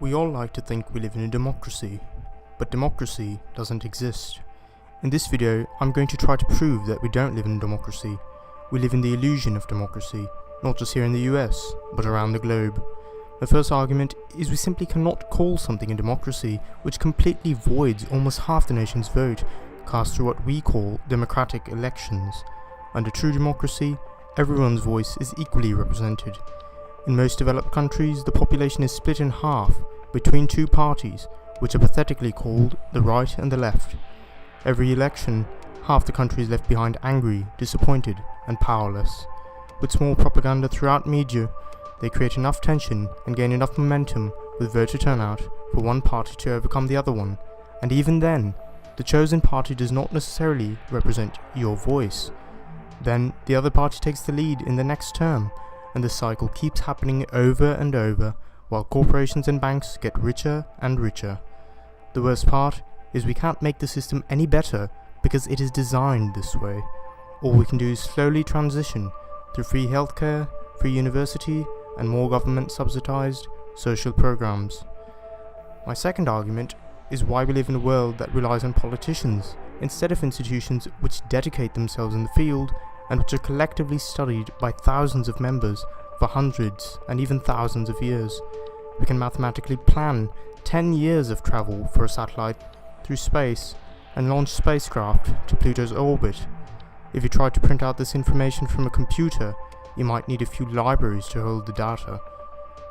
We all like to think we live in a democracy, but democracy doesn't exist. In this video, I'm going to try to prove that we don't live in a democracy. We live in the illusion of democracy, not just here in the US, but around the globe. The first argument is we simply cannot call something a democracy which completely voids almost half the nation's vote cast through what we call democratic elections. Under true democracy, everyone's voice is equally represented. In most developed countries, the population is split in half between two parties, which are pathetically called the right and the left. Every election, half the country is left behind angry, disappointed, and powerless. With small propaganda throughout media, they create enough tension and gain enough momentum with voter turnout for one party to overcome the other one, and even then, the chosen party does not necessarily represent your voice. Then, the other party takes the lead in the next term, and the cycle keeps happening over and over, while corporations and banks get richer and richer. The worst part is we can't make the system any better because it is designed this way. All we can do is slowly transition through free healthcare, free university, and more government subsidized social programs. My second argument is why we live in a world that relies on politicians instead of institutions which dedicate themselves in the field and which are collectively studied by thousands of members for hundreds and even thousands of years. We can mathematically plan 10 years of travel for a satellite through space and launch spacecraft to Pluto's orbit. If you tried to print out this information from a computer, you might need a few libraries to hold the data.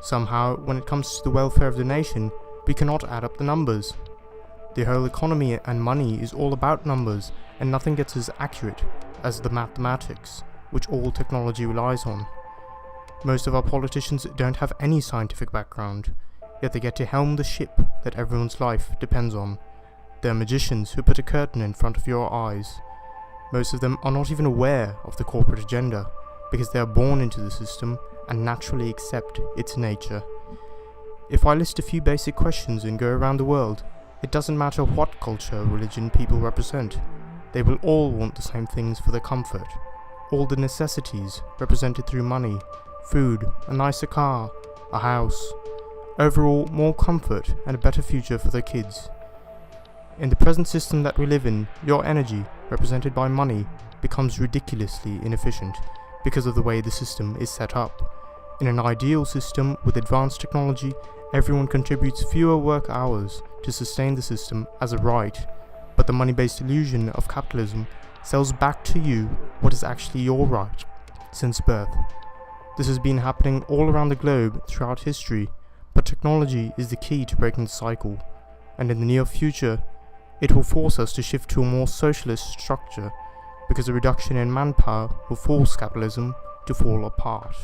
Somehow, when it comes to the welfare of the nation, we cannot add up the numbers. The whole economy and money is all about numbers, and nothing gets as accurate as the mathematics, which all technology relies on. Most of our politicians don't have any scientific background, yet they get to helm the ship that everyone's life depends on. They're magicians who put a curtain in front of your eyes. Most of them are not even aware of the corporate agenda, because they are born into the system and naturally accept its nature. If I list a few basic questions and go around the world, it doesn't matter what culture or religion people represent, they will all want the same things for their comfort. All the necessities represented through money, food, a nicer car, a house. Overall, more comfort and a better future for their kids. In the present system that we live in, your energy, represented by money, becomes ridiculously inefficient because of the way the system is set up. In an ideal system with advanced technology, everyone contributes fewer work hours to sustain the system as a right, but the money-based illusion of capitalism sells back to you what is actually your right since birth. This has been happening all around the globe throughout history, but technology is the key to breaking the cycle, and in the near future, it will force us to shift to a more socialist structure, because a reduction in manpower will force capitalism to fall apart.